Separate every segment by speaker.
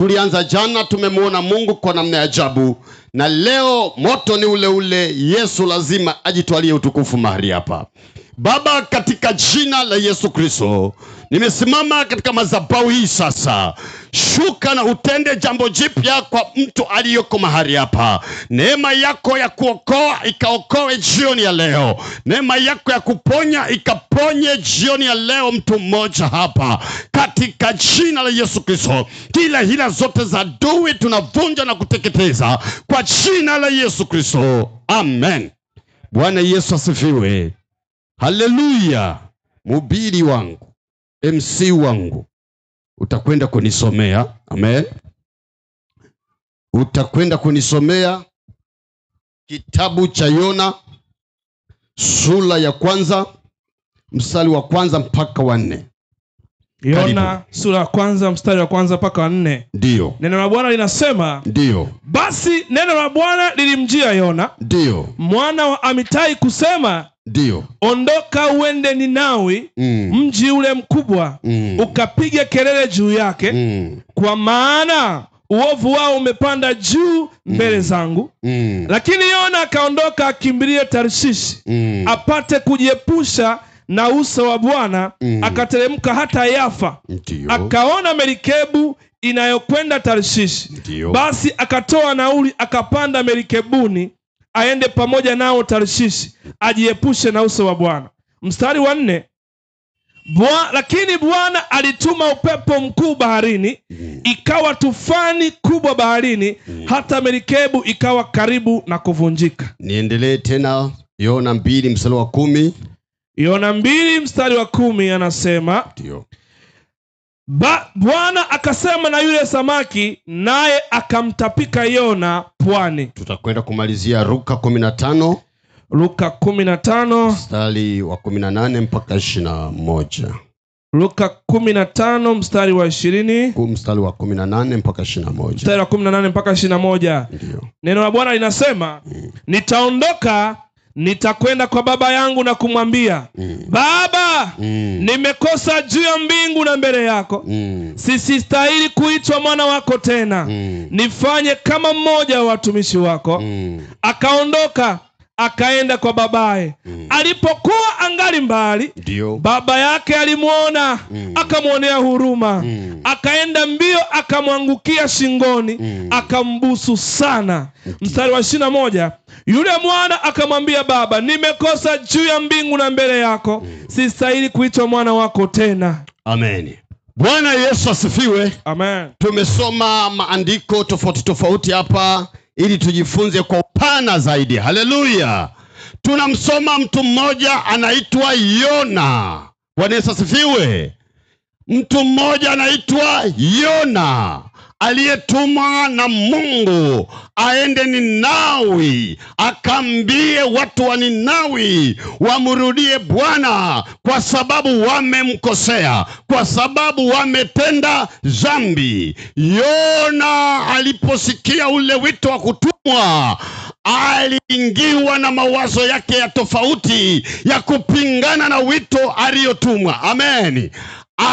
Speaker 1: Tulianza jana, tumemwona Mungu kwa namna ya ajabu, na leo moto ni ule ule. Yesu lazima ajitwalie utukufu mahali hapa. Baba, katika jina la Yesu Kristo, nimesimama katika madhabahu hii sasa. Shuka na utende jambo jipya kwa mtu aliyoko mahali hapa. Neema yako ya kuokoa ikaokoe jioni ya leo. Neema yako ya kuponya ikaponye jioni ya leo mtu mmoja hapa. Katika jina la Yesu Kristo, kila hila zote za adui tunavunja na kuteketeza kwa jina la Yesu Kristo. Amen. Bwana Yesu asifiwe. Haleluya. Mhubiri wangu, MC wangu, utakwenda kunisomea. Amen. Utakwenda kunisomea kitabu cha Yona sura ya 1 mstari wa 1 mpaka wa 4.
Speaker 2: Yona sura ya 1 mstari wa 1 mpaka wa 4.
Speaker 1: Ndio.
Speaker 2: Neno la Bwana linasema,
Speaker 1: ndio.
Speaker 2: Basi neno la Bwana lilimjia Yona,
Speaker 1: ndio,
Speaker 2: mwana wa Amitai kusema,
Speaker 1: ndio,
Speaker 2: ondoka uende Ninawi, mji ule mkubwa, ukapige kelele juu yake, kwa maana uovu wao umepanda juu mbele zangu. Lakini Yona akaondoka akimbilie Tarshishi, apate kujiepusha na uso wa Bwana. Akateremka hata Yafa. Akaona merikebu inayokwenda Tarshishi. Basi akatoa nauli, akapanda merikebuni aende pamoja nao Tarshishi, ajiepushe na uso wa Bwana. Mstari wa 4. Lakini Bwana alituma upepo mkuu baharini, ikawa tufani kubwa baharini, hata merikebu ikawa karibu na kuvunjika.
Speaker 1: Niendelee tena. Yona 2 mstari wa 10.
Speaker 2: Yona 2 mstari wa 10 anasema,
Speaker 1: ndio,
Speaker 2: Bwana akasema na yule samaki, naye akamtapika Yona pwani.
Speaker 1: Tutakwenda kumalizia Luka 15.
Speaker 2: Luka 15
Speaker 1: mstari wa 18 mpaka 21.
Speaker 2: Luka 15 mstari wa 20,
Speaker 1: mstari wa 18 mpaka 21.
Speaker 2: Mstari wa 18 mpaka 21.
Speaker 1: Ndio.
Speaker 2: Neno la Bwana linasema, nitaondoka nitakwenda kwa baba yangu na kumwambia, Baba, nimekosa juu ya mbingu na mbele yako. Sistahili kuitwa mwana wako tena. Nifanye kama mmoja wa watumishi wako. Akaondoka akaenda kwa babaye. Alipokuwa angali mbali, baba yake alimuona, akamuonea huruma. Akaenda mbio, akamwangukia shingoni, akambusu sana. Mstari wa 21. Yule mwana akamwambia baba, nimekosa juu ya mbingu na mbele yako. Sistahili kuitwa mwana wako tena.
Speaker 1: Amen. Bwana Yesu asifiwe.
Speaker 2: Amen.
Speaker 1: Tumesoma maandiko tofauti tofauti hapa ili tujifunze kwa upana zaidi. Haleluya. Tunamsoma mtu mmoja anaitwa Yona. Bwana Yesu asifiwe. Mtu mmoja anaitwa Yona aliyetumwa na Mungu aende Ninawi, akambie watu wa Ninawi wamrudie Bwana, kwa sababu wamemkosea, kwa sababu wametenda dhambi. Yona aliposikia ule wito wa kutumwa, aliingiwa na mawazo yake ya tofauti ya kupingana na wito aliyotumwa. Amen.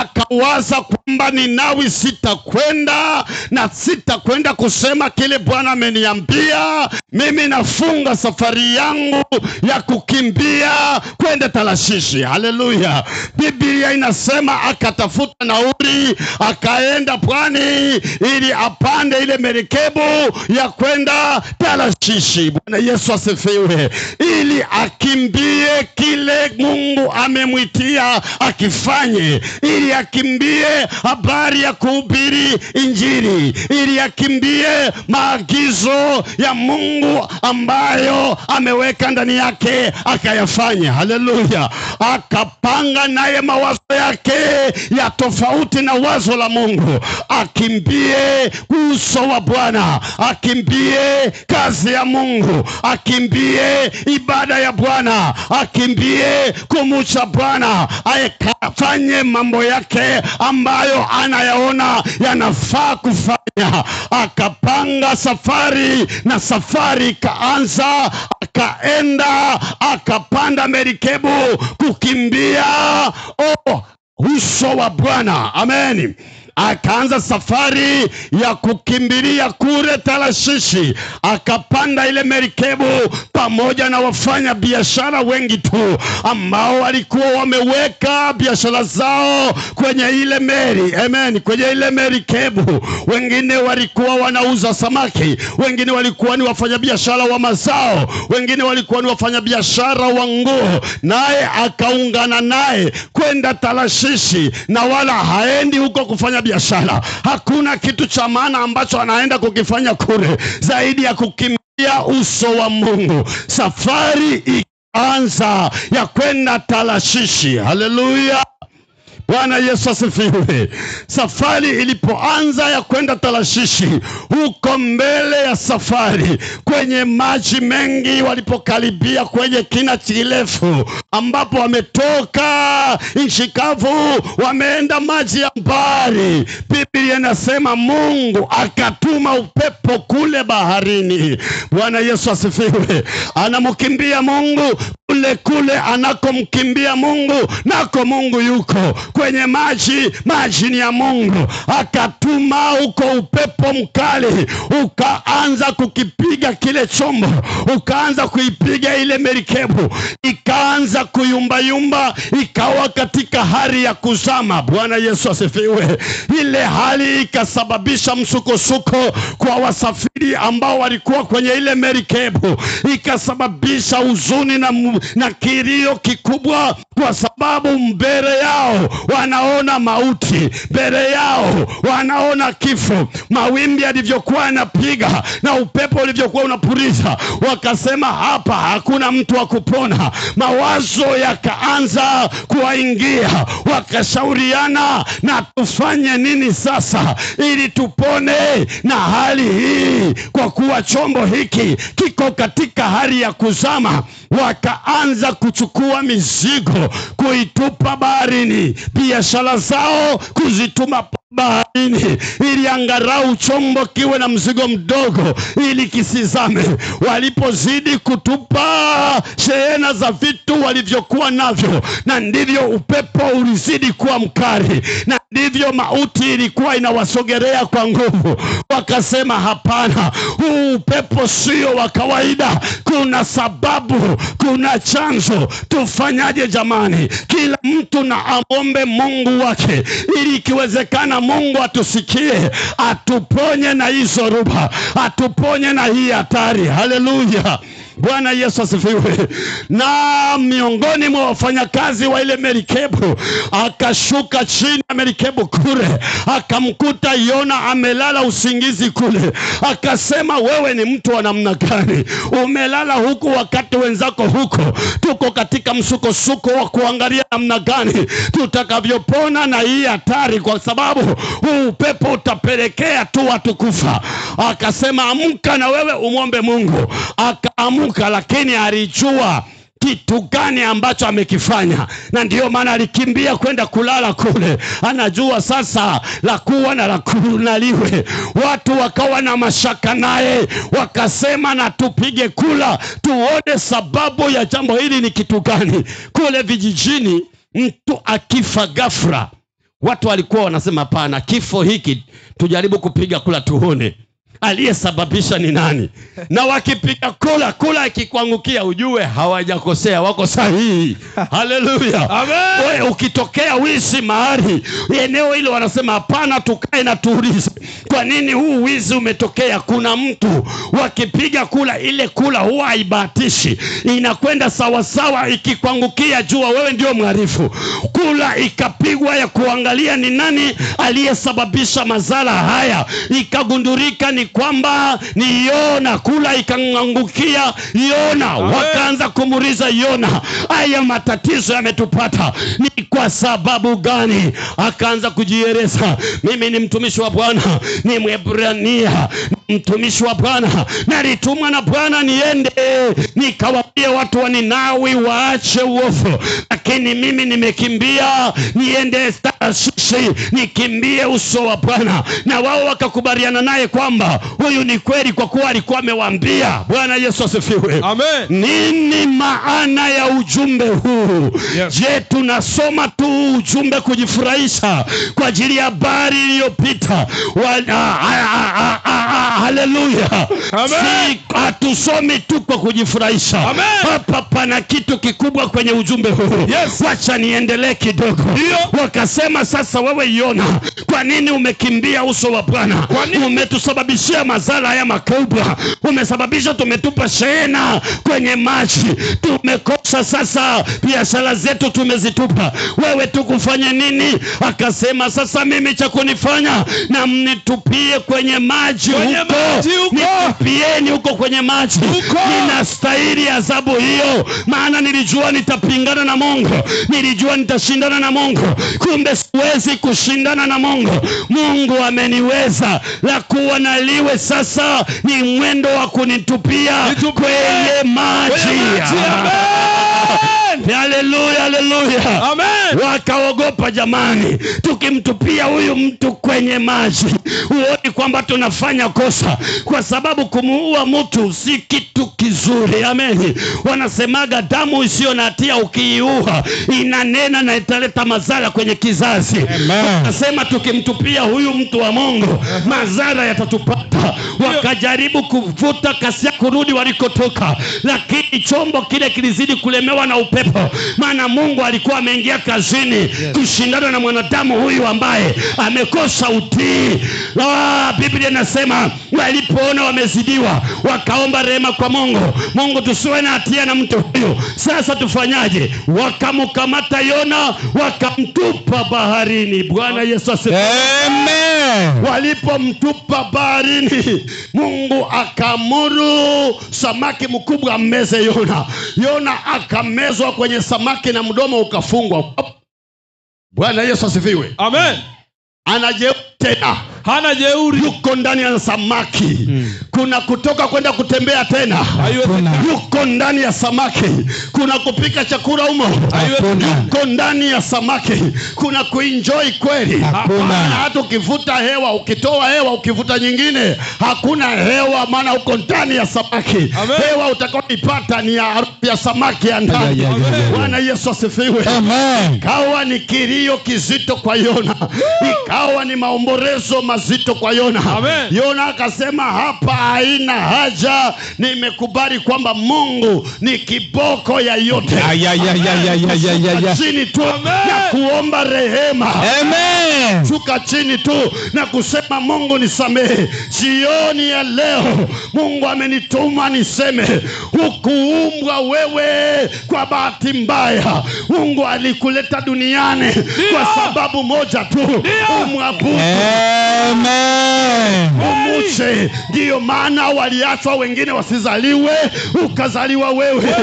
Speaker 1: Akawaza kwamba Ninawi sitakwenda, na sitakwenda kusema kile Bwana ameniambia. Mimi nafunga safari yangu ya kukimbia kwenda Tarshishi. Haleluya. Biblia inasema akatafuta nauli, akaenda pwani ili apande ile merikebu ya kwenda Tarshishi. Bwana Yesu asifiwe. Ili akimbie kile Mungu amemwitia akifanye, ili akimbie habari ya kuhubiri Injili, ili akimbie maagizo ya Mungu ambayo ameweka ndani yake akayafanya. Haleluya. Akapanga naye mawazo yake ya tofauti na wazo la Mungu. Akimbie uso wa Bwana, akimbie kazi ya Mungu, akimbie ibada ya Bwana, akimbie kumcha Bwana, akafanye mambo yake ambayo anayaona yanafaa kufanya. Akapanga safari, na safari ikaanza. Akaenda akapanda merikebu kukimbia uso wa Bwana. Amen. akaanza safari ya kukimbilia kule Tarshishi. Akapanda ile merikebu pamoja na wafanya biashara wengi tu ambao walikuwa wameweka biashara zao kwenye ile meri. Amen. Kwenye ile merikebu. Wengine walikuwa wanauza samaki, wengine walikuwa ni wafanya biashara wa mazao, wengine walikuwa ni wafanya biashara wa nguo. Naye akaungana naye kwenda Tarshishi, na wala haendi huko kufanya biashara. Hakuna kitu cha maana ambacho anaenda kukifanya kule zaidi ya kukimbia uso wa Mungu. Safari ikaanza ya kwenda Tarshishi. Haleluya. Bwana Yesu asifiwe. Safari ilipoanza ya kwenda Tarshishi, huko mbele ya safari kwenye maji mengi, walipokaribia kwenye kina kirefu ambapo wametoka nchi kavu wameenda maji ya mbali, Biblia inasema Mungu akatuma upepo kule baharini. Bwana Yesu asifiwe. Anamkimbia Mungu kule anakomkimbia Mungu, nako Mungu yuko kwenye maji ni ya Mungu. Akatuma huko upepo mkali, ukaanza kukipiga kile chombo, ukaanza kuipiga ile merikebu, ikaanza kuyumba, ikawa katika hali ya kuzama. Bwana Yesu asifiwe. Ile hali ikasababisha msukosuko kwa wasafiri ambao walikuwa kwenye ile merikebu, ikasababisha huzuni na kilio kikubwa, kwa sababu mbele yao wanaona mauti, mbele yao wanaona kifo. Mawimbi yalivyokuwa yanapiga na upepo ulivyokuwa unapuliza, wakasema hapa hakuna mtu wa kupona. Mawazo yakaanza kuwaingia, wakashauriana, na tufanye nini sasa ili tupone na hali hii, kwa kuwa chombo hiki kiko katika hali ya kuzama. Wakaanza kuchukua mizigo kuitupa baharini, biashara zao kuzituma baharini, ili angalau chombo kiwe na mzigo mdogo ili kisizame. Walipozidi kutupa shehena za vitu walivyokuwa navyo, na ndivyo upepo ulizidi kuwa mkali, na ndivyo mauti ilikuwa inawasogelea kwa nguvu. Wakasema hapana, huu upepo sio wa kawaida, kuna sababu, kuna chanzo. Tufanyaje jamani? Kila mtu na amombe Mungu wake, ili ikiwezekana Mungu atusikie, atuponye na hizo ruba, atuponye na hii hatari. Haleluya. Bwana Yesu asifiwe. Na miongoni mwa wafanyakazi wa ile merikebu, akashuka chini ya merikebu kule, akamkuta Yona amelala usingizi kule. Akasema, wewe ni mtu wa namna gani? Umelala huku wakati wenzako huko tuko katika msukosuko wa kuangalia namna gani tutakavyopona na hii hatari, kwa sababu huu upepo utapelekea tu watu kufa. Akasema, amka na wewe umwombe Mungu. Akaamuka, lakini alijua kitu gani ambacho amekifanya, na ndiyo maana alikimbia kwenda kulala kule. Anajua sasa la kuwa na la kunaliwe. Watu wakawa na mashaka naye, wakasema, na tupige kula tuone sababu ya jambo hili ni kitu gani. Kule vijijini mtu akifa ghafla, watu walikuwa wanasema hapana, kifo hiki tujaribu kupiga kula tuone aliyesababisha ni nani. Na wakipiga kula ikikuangukia, ujue hawajakosea, wako sahihi. Haleluya. Amen. Wewe ukitokea wizi mahali eneo hilo, wanasema hapana, tukae na tuulize kwa nini huu wizi umetokea. Kuna mtu wakipiga kula, ile kula huwa haibahatishi, inakwenda sawa sawa. Ikikuangukia, jua wewe ndio mharifu. Kula ikapigwa ya kuangalia ni nani aliyesababisha madhara haya, ikagundulika ni kwamba ni Yona. Kula ikangangukia Yona. Wakaanza kumuuliza Yona, haya matatizo yametupata ni kwa sababu gani? Akaanza kujieleza, mimi ni mtumishi wa Bwana, ni Mwebrania, mtumishi wa Bwana, nalitumwa na Bwana niende nikawaambie watu wa Ninawi waache uovu, lakini mimi nimekimbia niende Tarshishi nikimbie uso wa Bwana. Na wao wakakubaliana naye kwamba huyu ni kweli, kwa kuwa alikuwa amewaambia. Bwana Yesu asifiwe.
Speaker 2: Amen.
Speaker 1: Nini maana ya ujumbe huu?
Speaker 2: Yes.
Speaker 1: Je, tunasoma tu ujumbe kujifurahisha kwa ajili ya habari iliyopita? Haleluya.
Speaker 2: Amen.
Speaker 1: Hatusomi tu kwa kujifurahisha.
Speaker 2: Amen.
Speaker 1: Hapa pana kitu kikubwa kwenye ujumbe huu.
Speaker 2: Yes.
Speaker 1: Wacha niendelee kidogo. Wakasema, sasa wewe Yona, kwa nini umekimbia uso wa Bwana? Umetusababishia madhara haya makubwa. Umesababisha tumetupa shehena kwenye maji. Tumekosa sasa, biashara zetu tumezitupa. Wewe tukufanye nini? Akasema, sasa mimi cha kunifanya na mnitupie kwenye maji huko. Nitupieni huko kwenye maji. Ninastahili adhabu hiyo, maana nilijua nitapingana na Mungu. Nilijua nitashindana na Mungu. Kumbe siwezi kushindana na Mungu. Mungu ameniweza. La kuwa na liwe sasa ni mwendo wa kunitupia kwenye maji. Haleluya, haleluya.
Speaker 2: Amen.
Speaker 1: Wakaogopa jamani, tukimtupia huyu mtu kwenye maji, uone kwamba tunafanya kosa, kwa sababu kumuua mtu si kitu kizuri. Amen. Wanasemaga damu isiyo na hatia ukiiua inanena na italeta madhara kwenye kizazi. Wanasema tukimtupia huyu mtu wa Mungu madhara yatatupata. Wakajaribu kuvuta kasi kurudi walikotoka, lakini chombo kile kilizidi kulemewa na upepo, maana Mungu alikuwa ameingia kazini kushindana na mwanadamu huyu ambaye amekosa utii. Biblia inasema walipoona wamezidiwa, wakaomba rehema kwa Mungu. Mungu, tusiwe na hatia na mtu huyu, sasa tufanyaje? Wakamkamata Yona wakamtupa baharini. Bwana Yesu asifiwe.
Speaker 2: Amen.
Speaker 1: Walipomtupa baharini, Mungu akamuru samaki mkubwa ameze Yona. Yona akamezwa kwenye samaki na mdomo ukafungwa. Bwana Yesu asifiwe.
Speaker 2: Amen.
Speaker 1: Anajeuri tena.
Speaker 2: Hana jeuri.
Speaker 1: Yuko ndani ya samaki. Kuna kutoka kwenda kutembea tena. Yuko ndani ya samaki. Kuna kupika chakula humo. Yuko ndani ya samaki. Kuna kuenjoy kweli. Hata ukivuta hewa, ukitoa hewa, ukivuta nyingine, hakuna hewa, maana uko ndani ya samaki. Amen. Hewa utakayoipata ni ya samaki ya ndani. Bwana Yesu asifiwe. Amen. Ikawa ni kilio kizito kwa Yona. Ikawa ni maombolezo mazito kwa Yona. Amen. Yona akasema, hapa haina haja, nimekubali kwamba Mungu ni kiboko ya yote. Chini tu na kuomba rehema. Amen. Shuka chini tu na kusema, Mungu nisamehe. Jioni ya leo Mungu amenituma niseme, hukuumbwa wewe kwa bahati mbaya. Mungu alikuleta duniani kwa sababu moja tu, umwabudu. Amen. Umuche. Ndiyo maana waliachwa wengine wasizaliwe, ukazaliwa wewe.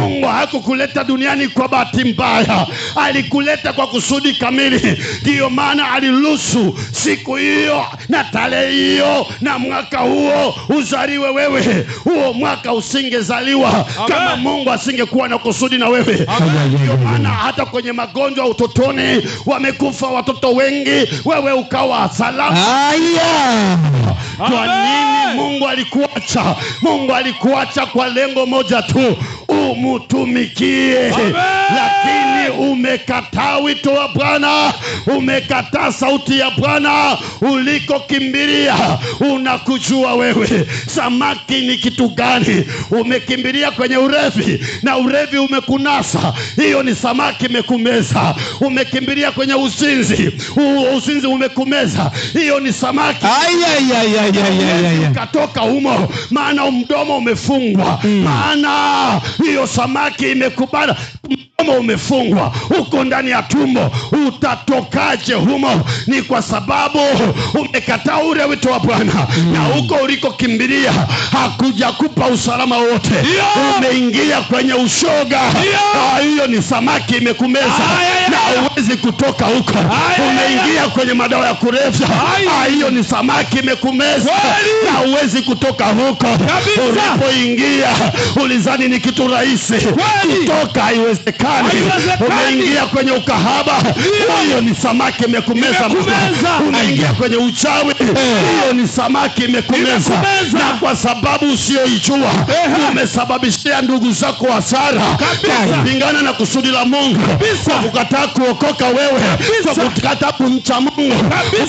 Speaker 1: Mungu hakukuleta duniani kwa bahati mbaya, alikuleta kwa kusudi kamili. Ndiyo maana aliruhusu siku hiyo na tarehe hiyo na mwaka huo uzaliwe wewe. Huo mwaka usingezaliwa kama Mungu asingekuwa na kusudi na wewe. Ndiyo maana hata kwenye magonjwa utotoni wamekufa watoto wengi, wewe ukawa salama. Kwa nini Mungu alikuacha? Mungu alikuacha kwa lengo moja tu, umutumikie. Lakini umekataa wito wa Bwana, umekataa sauti ya Bwana. Ulikokimbilia unakujua wewe. Samaki ni kitu gani? Umekimbilia kwenye urevi na urevi umekunasa, hiyo ni samaki imekumeza. Umekimbilia kwenye uzinzi, uzinzi umekumeza, hiyo ni samaki. Katoka humo, maana mdomo umefungwa. Maana hiyo samaki imekubana mdomo umefungwa, uko ndani ya tumbo, utatokaje humo? Ni kwa sababu umekataa ule wito wa Bwana. Na huko ulikokimbilia hakuja kupa usalama wote. Umeingia kwenye ushoga. Hiyo ni samaki imekumeza na huwezi kutoka huko. Umeingia kwenye madawa ya kulevya. Hiyo ni samaki imekumeza na huwezi kutoka huko. Ulipoingia ulizani ni kitu rahisi, kutoka haiwezekani. Umeingia kwenye ukahaba, hiyo ni samaki imekumeza. Umeingia kwenye uchawi, hiyo ni samaki imekumeza. Na kwa sababu usioijua umesababishia ndugu zako hasara kwa kupingana na kusudi la Mungu, kwa kukataa kuokoka wewe, kwa kukataa kumcha Mungu.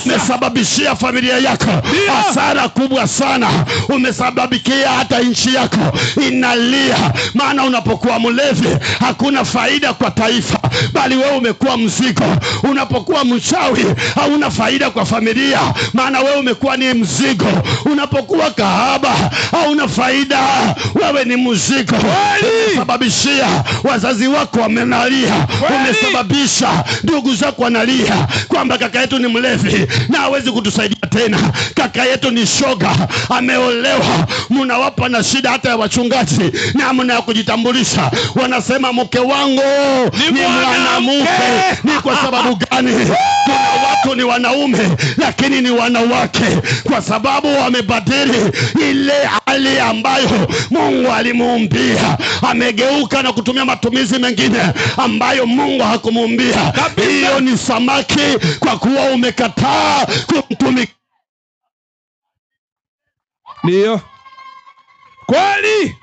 Speaker 1: Umesababishia familia yako hasara kubwa sana. Umesababikia hata nchi yako inalia. Maana unapokuwa mlevi hakuna faida kwa taifa, bali wewe umekuwa mzigo. Unapokuwa mchawi hauna faida kwa familia, maana wewe umekuwa ni mzigo. Unapokuwa kahaba hauna faida, wewe ni mzigo. Umesababishia wazazi wako wamenalia. Umesababisha ndugu zako wanalia kwamba kaka yetu ni mlevi na hawezi kutusaidia tena. Kaka yetu ni shoga, ameolewa. Mnawapa na shida hata ya wachungaji na mna ya kujitambulisha. Wanasema mke wangu ni mwanamke. Ni kwa sababu gani? Kuna watu ni wanaume lakini ni wanawake, kwa sababu wamebadili ile hali ambayo Mungu alimuumbia. Amegeuka na kutumia matumizi mengine ambayo Mungu hakumuumbia. Hiyo ni samaki, kwa kuwa umekataa kumtumikia.
Speaker 2: Ndio kweli.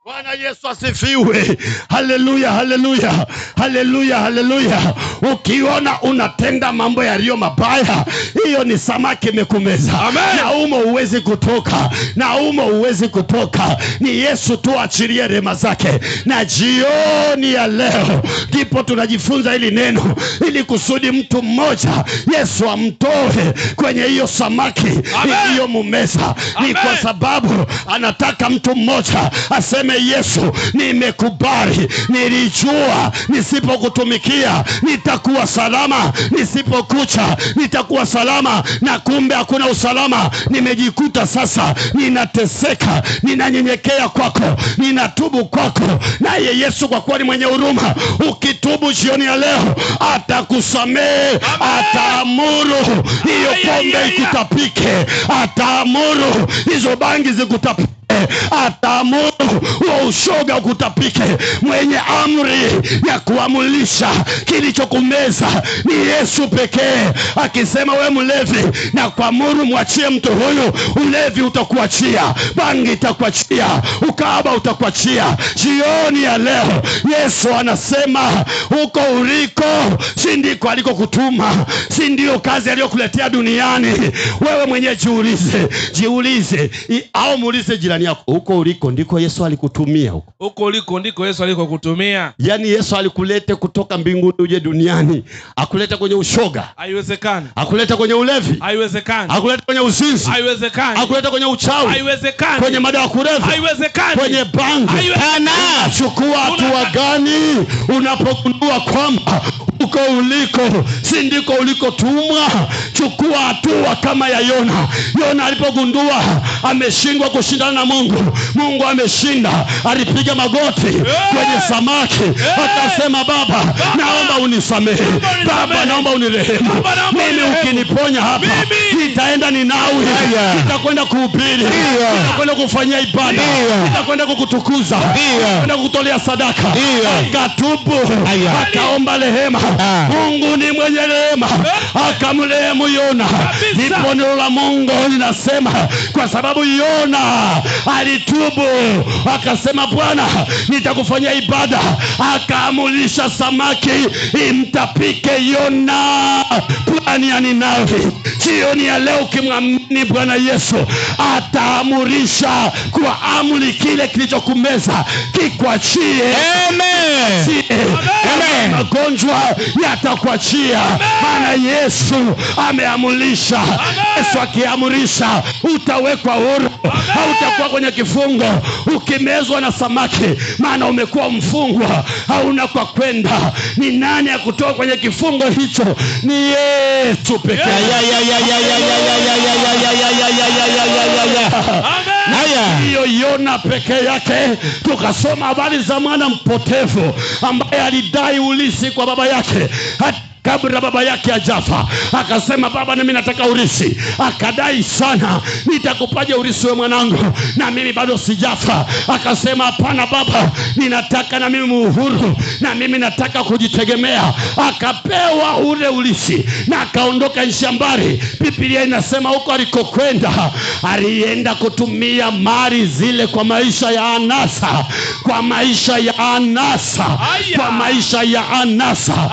Speaker 1: Bwana Yesu asifiwe. Haleluya, haleluya, haleluya, haleluya. Ukiona unatenda mambo yaliyo mabaya, hiyo ni samaki imekumeza. Na humo huwezi kutoka, na humo huwezi kutoka. Ni Yesu tu achilie rehema zake. Na jioni ya leo ndipo tunajifunza hili neno, ili kusudi mtu mmoja Yesu amtoe kwenye hiyo samaki iliyomumeza. Ni kwa sababu anataka mtu mmoja aseme, Yesu, nimekubali. Nilijua nisipokutumikia nitakuwa salama, nisipokucha nitakuwa salama, na kumbe hakuna usalama. Nimejikuta sasa ninateseka. Ninanyenyekea kwako, ninatubu kwako. Naye Yesu kwa kuwa ni mwenye huruma, ukitubu jioni ya leo atakusamehe. Ataamuru hiyo pombe ikutapike, ataamuru hizo bangi zikutapike, ataamuru wa ushoga ukutapike. Mwenye amri ya kuamulisha kilichokumeza ni Yesu pekee. Akisema we mlevi, na kuamuru mwachie mtu huyu, ulevi utakuachia, bangi itakuachia, ukahaba utakuachia. Jioni ya leo Yesu anasema, huko uliko si ndiko alikokutuma, si ndio kazi aliyokuletea duniani. Wewe mwenyewe jiulize, au muulize jirani yako, huko uliko ndiko Yesu alikutumia?
Speaker 2: Huko uliko ndiko Yesu alikokutumia.
Speaker 1: Yani Yesu alikulete kutoka mbinguni uje duniani, akulete kwenye ushoga?
Speaker 2: Haiwezekani. Akulete
Speaker 1: kwenye ulevi?
Speaker 2: Haiwezekani.
Speaker 1: Akulete kwenye uzinzi?
Speaker 2: Haiwezekani.
Speaker 1: Akulete kwenye uchawi?
Speaker 2: Haiwezekani.
Speaker 1: Kwenye madawa ya kulevya?
Speaker 2: Haiwezekani.
Speaker 1: Kwenye bangi? Chukua hatua gani unapogundua kwamba huko uliko si ndiko ulikotumwa? Chukua hatua kama ya Yona. Yona alipogundua ameshindwa kushindana na Mungu, Mungu ameshinda, alipiga magoti kwenye samaki, akasema, Baba, naomba unisamehe. Baba, naomba unirehemu. Mimi ukiniponya hapa, nitaenda Ninawi, nitakwenda kuhubiri, nitakwenda kufanyia ibada, nitakwenda kukutukuza, nitakwenda kukutolea sadaka. Akatubu, akaomba rehema. Mungu ni mwenye rehema, akamrehemu Yona. Ndipo neno la Mungu linasema, kwa sababu Yona alitubu, akasema, Bwana, nitakufanyia ibada. Akaamulisha samaki imtapike Yona pwani ya Ninawi. Jioni ya leo ukimwamini Bwana Yesu ataamurisha kwa amri kile kilichokumeza kikwachie.
Speaker 2: Amen.
Speaker 1: Amen. Magonjwa yatakwachia, maana Yesu ameamurisha. Yesu akiamurisha utawekwa huru, hautakuwa kwenye kifungo ukimezwa na samaki, maana umekuwa mfungwa, hauna kwa kwenda. Ni nani akutoa kwenye kifungo hicho? Ni Yesu pekee. Hiyo Yona peke yake. Tukasoma habari za mwana mpotevu ambaye alidai ulisi kwa baba yake kabla baba yake ajafa. Akasema, baba, mimi nataka urisi. Akadai sana, nitakupaje urisi we mwanangu, na mimi bado sijafa? Akasema, hapana baba, ninataka na mimi uhuru, na mimi nataka kujitegemea. Akapewa ule urisi na akaondoka nchi ya mbali. Biblia inasema huko alikokwenda alienda kutumia mali zile kwa maisha ya anasa, kwa maisha ya anasa, kwa maisha ya anasa.